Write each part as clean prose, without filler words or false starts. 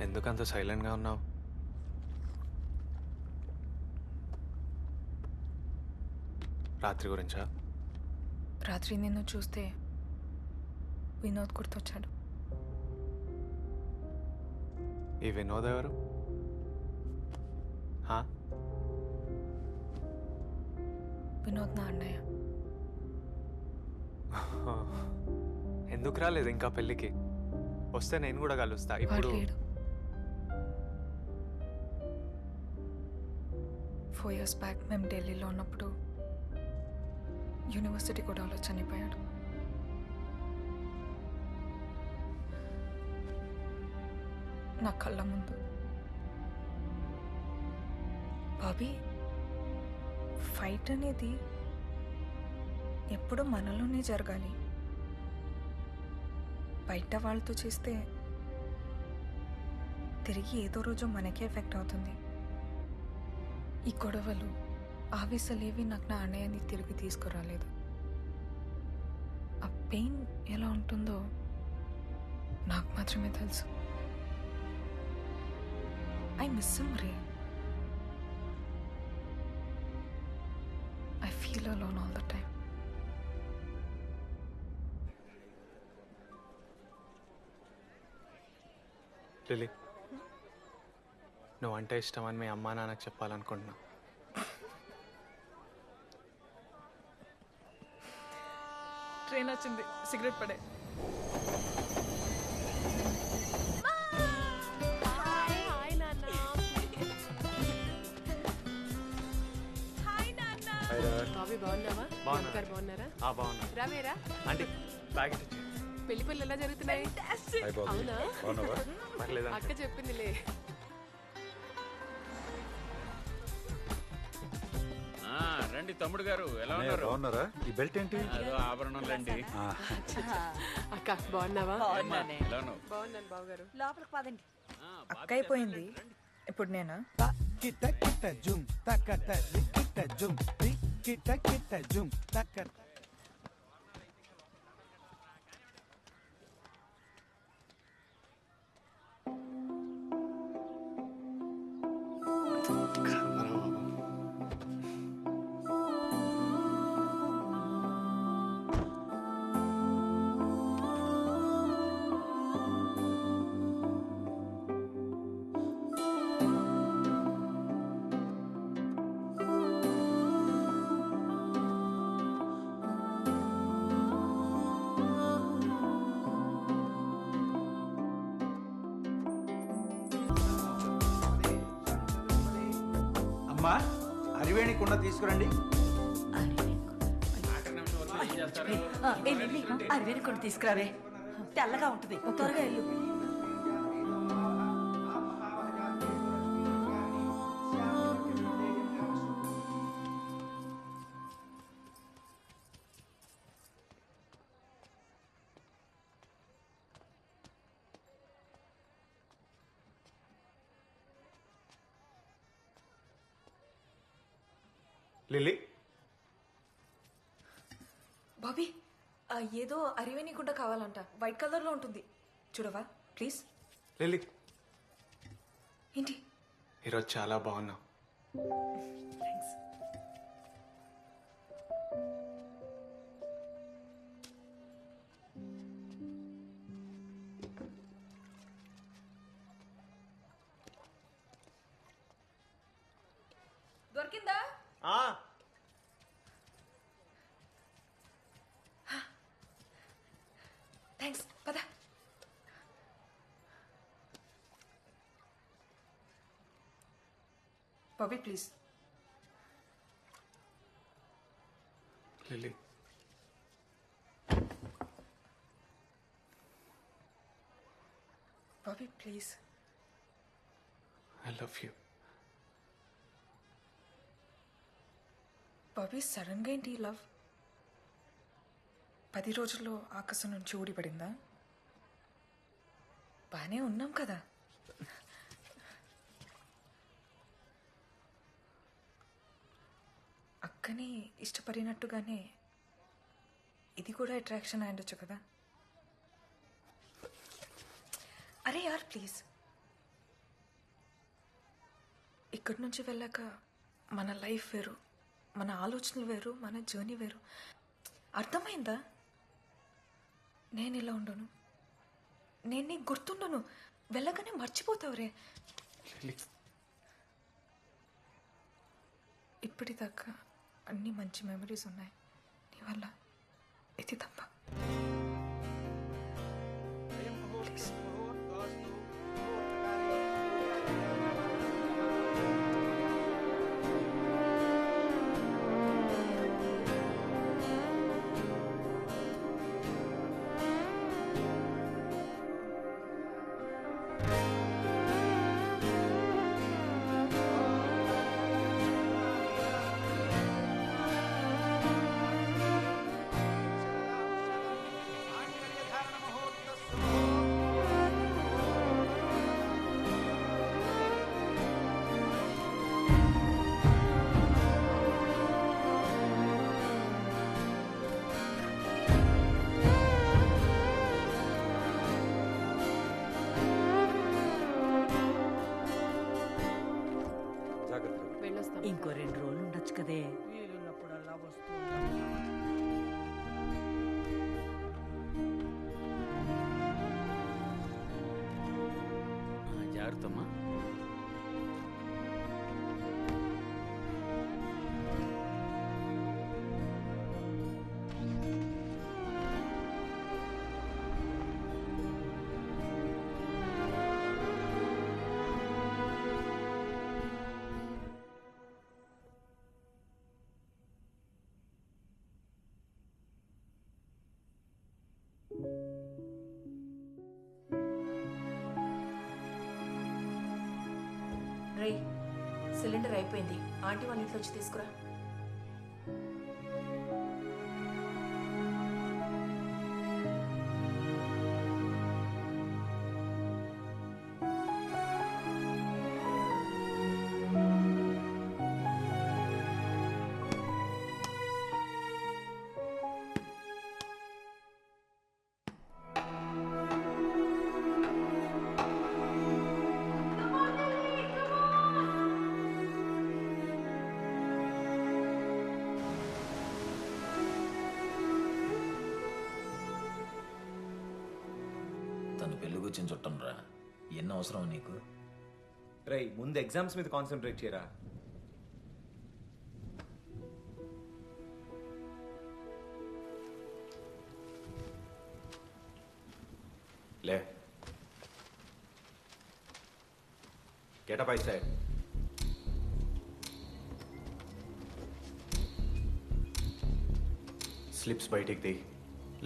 ఎందుకంత సైలెంట్గా ఉన్నావు? రాత్రి గురించా? రాత్రి నిన్ను చూస్తే వినోద్ గుర్తొచ్చాడు. ఈ వినోద్ ఎవరు? హా? వినోద్ నా అన్నయ్య. ఎందుకు రాలేదు ఇంకా పెళ్ళికి? వస్తే నేను కూడా కలుస్తా. వాడు ఇప్పుడు లేడు. 4 years బ్యాక్ మేము ఢిల్లీలో ఉన్నప్పుడు యూనివర్సిటీ గొడవలో చనిపోయాడు. నా కళ్ళ ముందు. బాబీ, ఫైట్ అనేది ఎప్పుడూ మనలోనే జరగాలి. బయట వాళ్ళతో చేస్తే తిరిగి ఏదో రోజు మనకే ఎఫెక్ట్ అవుతుంది. ఈ గొడవలు ఆవేశాలేవి నాకు నా అన్నయ్యని తిరిగి తీసుకురాలేదు. ఆ పెయిన్ ఎలా ఉంటుందో నాకు మాత్రమే తెలుసు. ఐ మిస్ హిమ్ రే. I feel alone all the time. Lily, నువ్వు అంటే ఇష్టమని మీ అమ్మా నాన్నకు చెప్పాలనుకుంటున్నా. ట్రైన్ వచ్చింది, సిగరెట్ పడే. బాబీ బాగున్నావా? బాగున్నా. బాగున్నారా? బాగున్నా. రావేరా ఆంటీ ప్యాకెట్ ఇచ్చి. పెళ్లి పనులు ఎలా జరుగుతున్నాయి? అవునా? పర్లేదా? అక్క చెప్పిందిలే. రండి తమ్ముడు గారు, ఎలా ఉన్నారు? బాగున్నారా? ఈ బెల్ట్ ఏంటి? అదో ఆభరణంలండి. అక్క బాగున్నావా? ఎలా ఉన్నావు? బాగున్నాను బావగారు. లోపలికి పదండి. అక్క అయిపోయింది, ఇప్పుడు నేనా? కిట కిట జుమ్ తకట కిట జుమ్ కిట కిట జుమ్ తకట. అమ్మా, అరివేణి కుండ తీసుకురండి. అరివేణి కుండ తీసుకురావే, తెల్లగా ఉంటుంది. త్వరగా వెళ్ళు. లిల్లీ, బాబీ, ఏదో అరివేణి గుంట కావాలంట, వైట్ కలర్ లో ఉంటుంది, చూడవా ప్లీజ్. లిల్లీ, ఏంటి? ఈరోజు చాలా బాగున్నావు. థ్యాంక్స్. దొరికిందా? థ్యాంక్స్, పద. Bobby please. Lily, Bobby please. I love you. Bobby, sudden గా ఏంటి లవ్? 10 రోజుల్లో ఆకాశం నుంచి ఊడిపడిందా? బానే ఉన్నాం కదా. అక్కని ఇష్టపడినట్టుగానే ఇది కూడా అట్రాక్షన్ అయ్యుండొచ్చు కదా. అరే యార్ ప్లీజ్. ఇక్కడి నుంచి వెళ్ళాక మన లైఫ్ వేరు, మన ఆలోచనలు వేరు, మన జర్నీ వేరు. అర్థమైందా? నేను ఇలా ఉండను, నేను నీకు గుర్తుండను, వెళ్ళగానే మర్చిపోతావురే. ఇప్పటిదాకా అన్ని మంచి మెమరీస్ ఉన్నాయి, నీ వల్ల ఇది తప్ప. ప్లీజ్. వెళ్ళొస్తాం. ఇంకో 2 రోజులు ఉండొచ్చు కదే. వీలున్నప్పుడల్లా వస్తూ జాగ్రత్తమ్మా. రే, సిలిండర్ అయిపోయింది. ఆంటీ వాళ్ళ ఇంట్లో వచ్చి తీసుకురా. తను పెళ్లి గురించి చుట్టం రా, ఎన్ని అవసరం నీకు? రై, ముందు ఎగ్జామ్స్ మీద కాన్సన్ట్రేట్ చేయరా. లే, గెటప్ ఐ సైడ్. స్లిప్స్ బయటికి ది.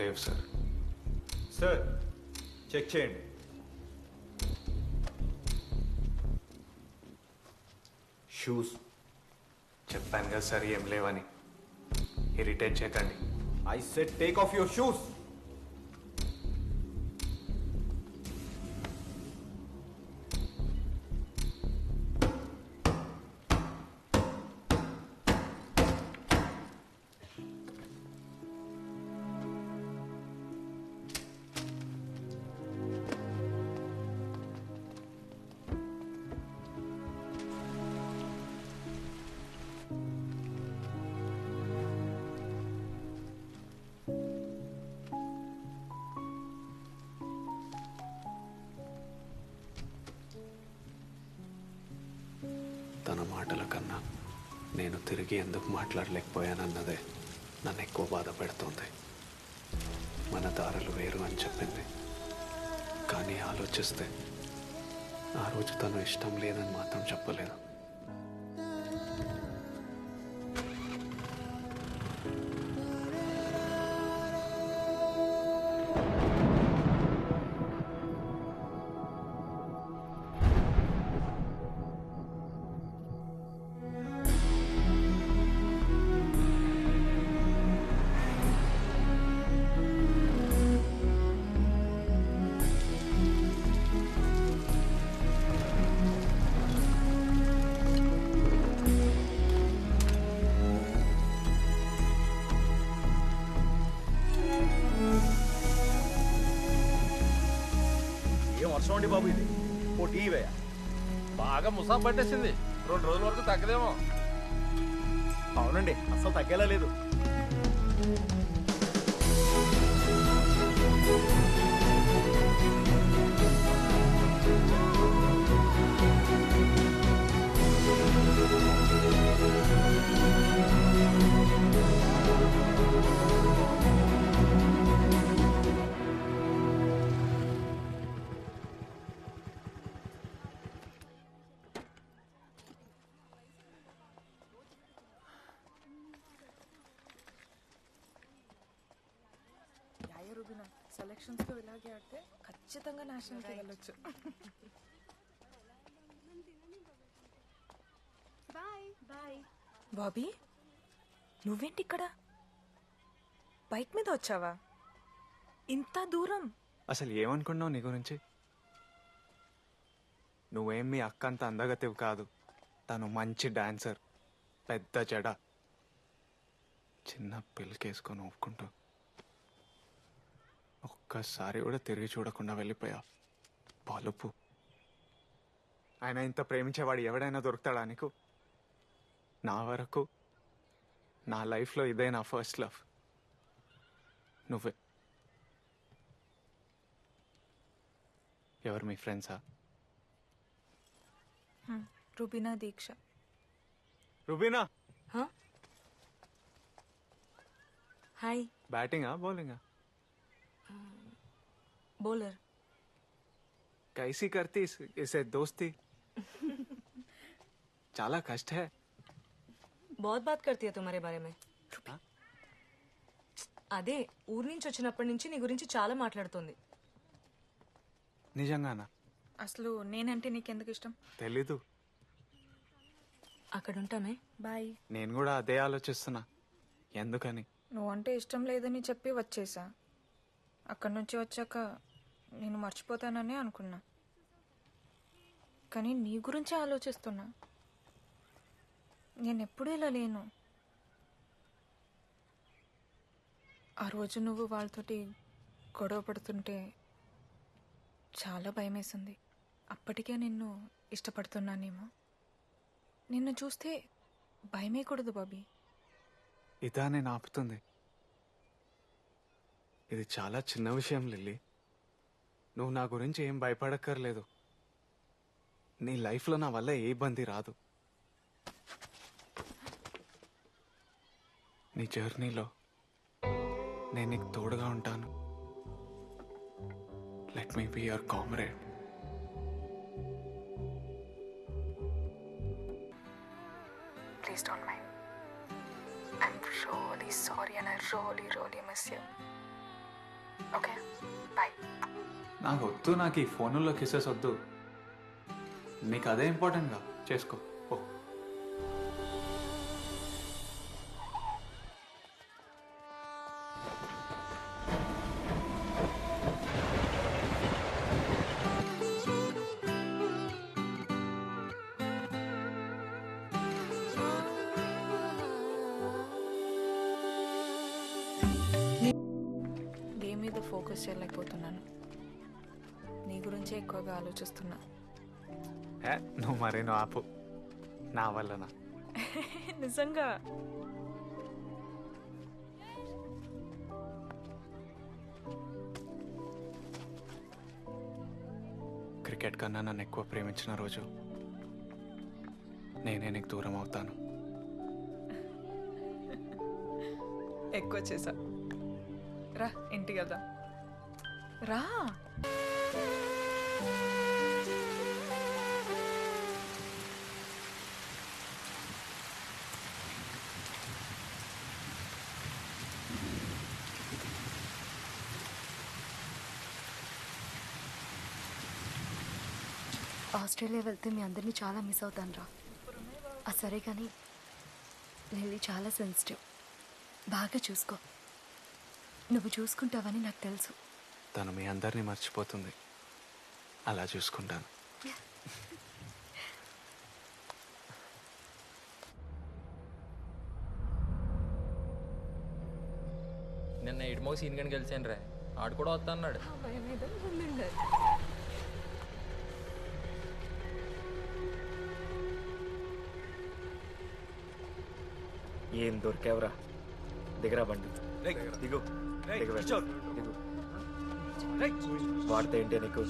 లేవు సార్. సార్, చెక్ చేయండి. షూస్ చెప్పాను కదా సార్, ఏం లేవని. ఇరిటేట్ చేయకండి. I said take off your shoes. తన మాటల కన్నా నేను తిరిగి ఎందుకు మాట్లాడలేకపోయానన్నదే నన్ను ఎక్కువ బాధ పెడుతోంది. మన దారులు వేరు అని చెప్పింది, కానీ ఆలోచిస్తే ఆ రోజు తను ఇష్టం లేదని మాత్రం చెప్పలేదు. వర్షం అండి బాబు, ఇది ఓ టీ వేయ. బాగా ముసాం పట్టేసింది. 2 రోజుల వరకు తగ్గదేమో. అవునండి, అసలు తగ్గేలా లేదు. రుబినా సెలక్షన్స్లో ఇలాగే ఆడితే ఖచ్చితంగా నేషనల్కి వెళ్ళొచ్చు. బాబీ, నువ్వేంటి ఇక్కడ? బైక్ మీద వచ్చావా? ఇంత దూరం? అసలు ఏమనుకున్నావు నీ గురించి? నువ్వేం మీ అక్క అంత అందగతివి కాదు. తను మంచి డాన్సర్, పెద్ద జడ, చిన్న పిల్లకేసుకొని ఒప్పుకుంటూ ఒక్కసారి కూడా తిరిగి చూడకుండా వెళ్ళిపోయా. పలుపు. ఆయన ఇంత ప్రేమించేవాడు ఎవడైనా దొరుకుతాడా నీకు? నా వరకు నా లైఫ్లో ఇదే నా ఫస్ట్ లవ్. నువ్వే. ఎవరు మీ ఫ్రెండ్సా? రుబినా దీక్ష. రుబీనా, హాయ్. బ్యాటింగా బౌలింగా? బౌలర్. कैसी करती इसे दोस्ती? చాలా కష్ట है. बहुत बात करती है तुम्हारे बारे में. అదే ఊరు నుంచి వచ్చినప్పటి నుంచి నీ గురించి చాలా మాట్లాడుతుంది. నిజంగానా? అసలు నేనంటే నీకెందుకు ఇష్టం? తెలీదు. అక్కడ ఉంటామే. బాయ్. నేను కూడా అదే ఆలోచిస్తున్నా. ఎందుకని? నువ్వంటే ఇష్టం లేదని చెప్పి వచ్చేసా. అక్కడి నుంచి వచ్చాక నేను మర్చిపోతాననే అనుకున్నా, కానీ నీ గురించే ఆలోచిస్తున్నా. నేను ఎప్పుడూ ఇలా లేను. ఆ రోజు నువ్వు వాళ్ళతోటి గొడవ పడుతుంటే చాలా భయమేసింది. అప్పటికే నిన్ను ఇష్టపడుతున్నానేమో. నిన్ను చూస్తే భయమేకూడదు బాబీ. ఇదా నేను ఆపుతుంది? ఇది చాలా చిన్న విషయం లిల్లీ. నువ్వు నా గురించి ఏం భయపడక్కర్లేదు. నీ లైఫ్లో నా వల్ల ఏ ఇబ్బంది రాదు. నీ జర్నీలో నేను నీకు తోడుగా ఉంటాను. Let me be your comrade. Please don't mind. I'm really sorry and I really miss you. Okay, bye. నాకు వద్దు, నాకు ఈ ఫోనుల్లో కిసెస్ వద్దు. నీకు అదే ఇంపార్టెంట్గా చేసుకో. ఓ గేమ్ మీద ఫోకస్ చేయలేకపోతున్నాను. నీ గురించే ఎక్కువగా ఆలోచిస్తున్నా. నువ్వు మరేను ఆపు. నా వల్లనా? నిజంగా. క్రికెట్ కన్నా నన్ను ఎక్కువ ప్రేమించిన రోజు నేనే నీకు దూరం అవుతాను. ఎక్కువ చేసా. రా ఇంటికి వెళ్దాం. రా. ఆస్ట్రేలియా వెళ్తే మీ అందరినీ చాలా మిస్ అవుతాను రా. సరే కానీ లిల్లీ చాలా సెన్సిటివ్. బాగా చూసుకో. నువ్వు చూసుకుంటావని నాకు తెలుసు. తను మీ అందరినీ మర్చిపోతుంది. అలా చూసుకుంటాను. నిన్న ఇటుమో సీన్ గని కలిసాను రా. ఆడు కూడా వస్తా అన్నాడు. ఏం దొరికావురా దిగరా బండి దిగు దిగు వాడితే ఏంటి నీకు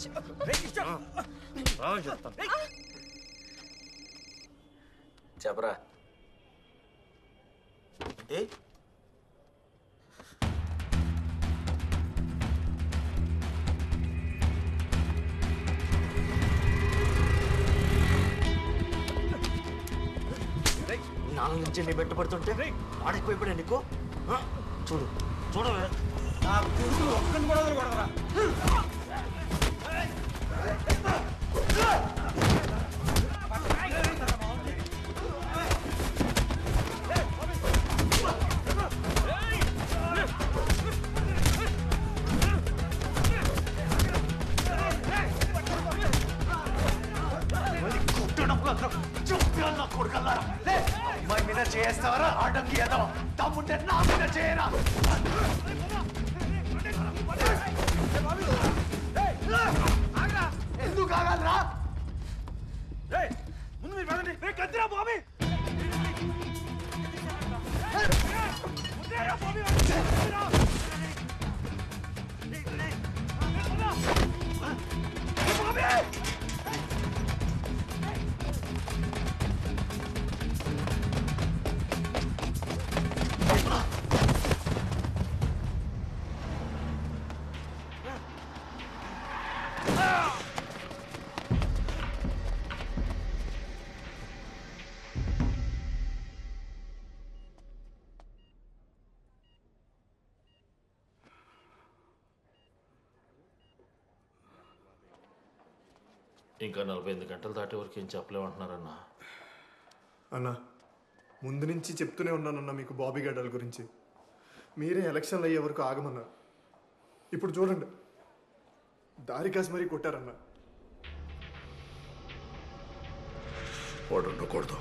చెప్తాను చెప్పరా ఏ నాలుగు నుంచి నీ బెట్ట పడుతుంటే ఆడెక్కువైపోయా నీకు చూడు చూడవే నా కొడుకు ఒక్కని కూడా వదలకూడదురా. అమ్మాయి మీద చేస్తావరా ఆడంగి ఏదో తమ్ముంటే నా మీద చేయరా ఎందుకు ఆగాలరా ముందు మీరు పదండి కత్తిరా బాబీ ఇంకా 48 గంటలు దాటే వరకు ఏం చెప్పలేమంటున్నారన్నా అన్నా ముందు నుంచి చెప్తూనే ఉన్నానన్నా మీకు బాబీ గడ్డల గురించి మీరే ఎలక్షన్లు అయ్యే వరకు ఆగమన్నారు ఇప్పుడు చూడండి దారి కాసి మరీ కొట్టారన్నా వాడు ఉండకూడదు